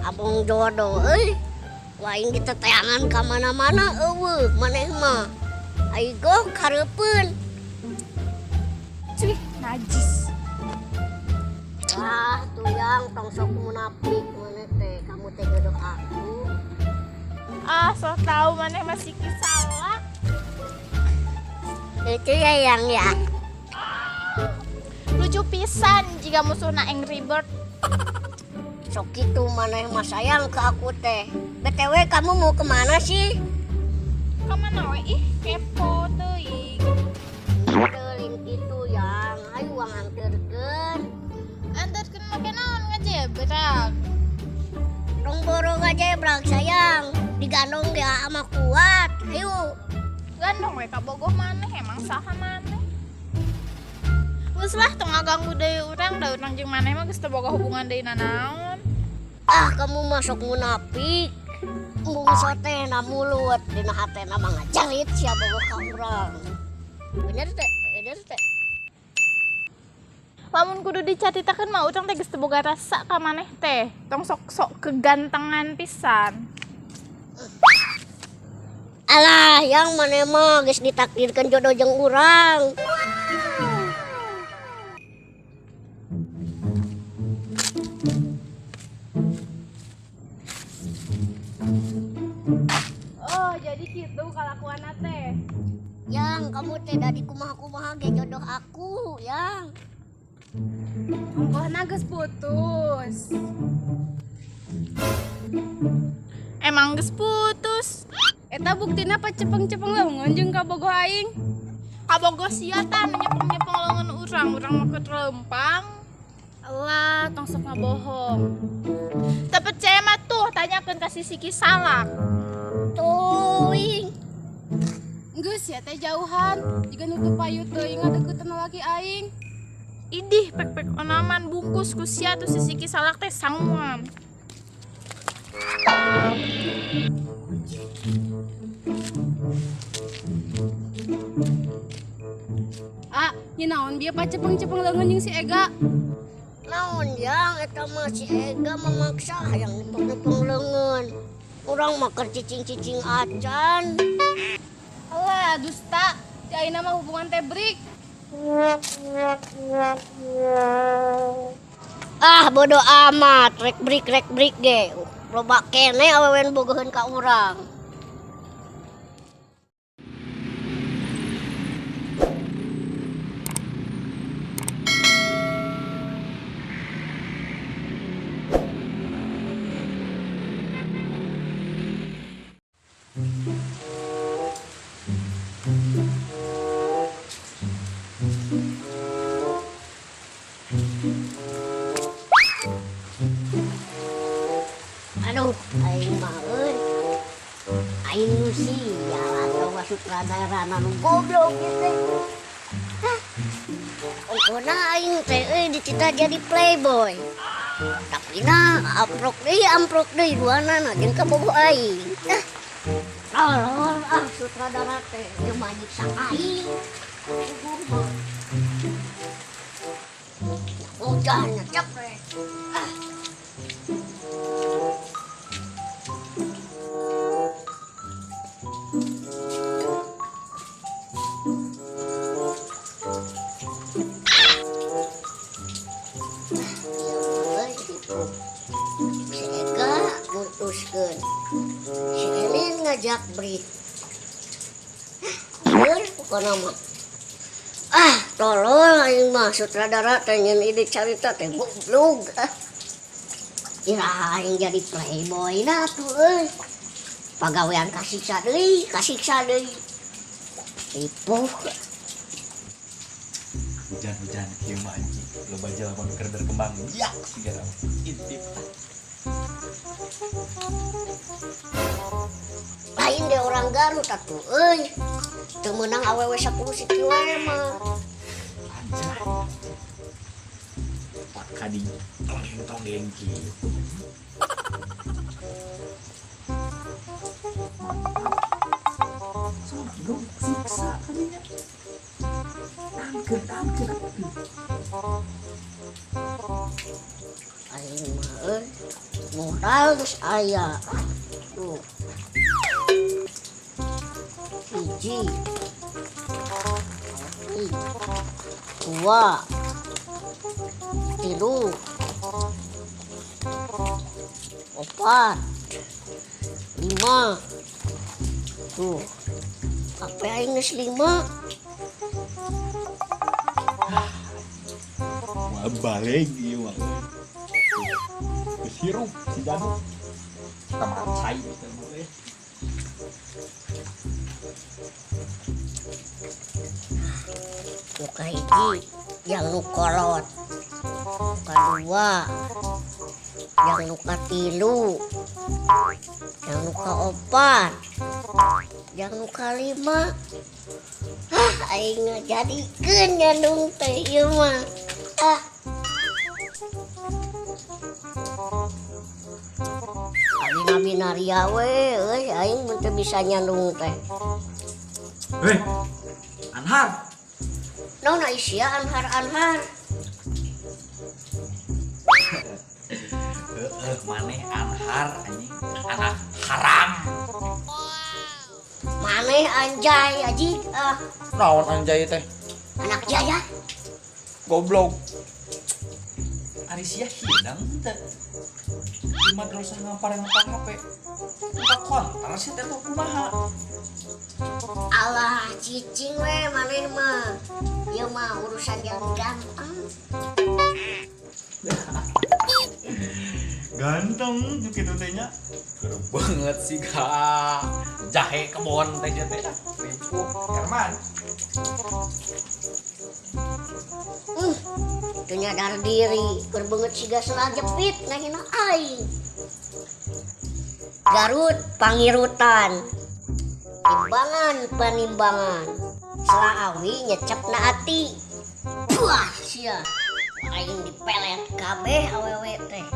abang jodoh waing kita tayangan ke mana-mana maneh mah aigo kareupeun cuy najis. wah tuh yang tong sok munafik maneh teh kamu teh jodoh aku So tahu maneh masih kisalah. itu ya yang ya Lucu pisan jika musuhna Angry Bird. sok itu maneh mah sayang ke aku teh. BTW kamu mau kemana sih? Kamana we ih kepo teuing. Anterin itu yang ayo uang anterkeun. Antarkeun make naon ngajebrag? Dong borong aja brag sayang. Digandong dia ama kuat. Ayo. Gandong we ka bogoh maneh emang saha maneh? Geus lah tong ngaganggu deui urang, da urang jeung maneh mah geus teu boga hubungan deui nanaon. Ah kamu masuk munafik. Bungso teh na mulut dina hatena mah ngajalit sia bogoh ka urang. Bener teh? Lamun kudu dicaritakeun mah urang teh geus teu boga rasa ka maneh teh. Tong sok-sok kegantengan pisan. Alah yang maneh mah geus ditakdirkeun jodoh jeung urang. Oh, jadi gitu kalakuanna teh. Yang kamu teh dari kumaha-kumaha ge jodoh aku, yang. Ongkohna geus putus. Emang geus putus. Eta buktina pacepeng-cepeng leungeun jeung kabogoh aing. Kabogoh sia tah nyepeng-nyepeng leungeun urang mah keur lempang. Allah, tong sok ngabohong. Teu percaya mah tuh tanyakeun ka si Siki Salak. Tuing. Geus ya teh jauhan, jiga nutup payu teuing ngadeukeutna laki aing. Idih pek-pek onaman bungkus ku sia tuh si Siki Salak teh sanguan. Nya naon bieu pacepeng-cepeng leungeun jeung si Ega? Naon yang eta mah si Ega memaksa hayang nipeng-nipeng leungeun. Urang mah keur cicing-cicing acan. Alah, dusta. Si ayeuna mah hubungan teh break. Ah bodo amat, rek break ge. Loba kene awewen bogoheun ka urang. Aduh, aing mah aing nu sial atuh sutradara nu goblok gitu. Pokona aing teh dicita jadi playboy. Tapi amprok deui duanana jeung kabogoh aing. Tolol sutradara teh jeung manyiksa aing. Hujannya cepet. Si Ega mutuskeun. Si Elin ngajak break. Bener pokona mah. Tolol aing mah sutradara teh nyeun ide carita teh goblok. Iraha aing jadi playboy na tuh pagawean kasiksa deui. Tipu. Hujan-hujan kieu mah anjing loba jelema nu keur berkembang yak sigara intip Lain deh orang Garut atuh teu meunang awewe 10 siti wae mah. anjay pak kadi tongeng kieu soalna belum siksa kadinya angker Aing mah mau modal geus aya. Tuh. Hiji. Dua. Tilu. Opat. Lima. Tuh. Apa aing geus 5? Wah balik ieu mah. Geus hirup si Danu. Kamar cai eta mah euy. Muka hiji yang nu kolot, kedua yang nu katilu, yang nu kaopat, yang nu kalima. Aing ngajadikeun nyandung teh ieu mah. Bina-bina we euy aing mun teu bisa nyandung teh. Heh. Anhar. Naon sia anhar-anhar? Maneh anhar anjing. Anak haram. Maneh anjay aji Naon anjay teh? anak jaya. Goblok. Ari sia hidang teh. Cuma terus ngampareun HP. Buka kontar sih teh tuh kumaha. Allah cicing we maneh mah. Ieu mah urusan yang gampang. Ganteng tuh kitu teh nya. Keur banget sih Kak. Jahe kebon teh teh. Ripuh Herman. Teu nyadar diri, keur beungeut siga sela jepit ngahina aing. Garut pangirutan. Timbangan panimbangan. Sela awi nyecepna ati. Wah sia. Aing dipelet kabeh awewe teh.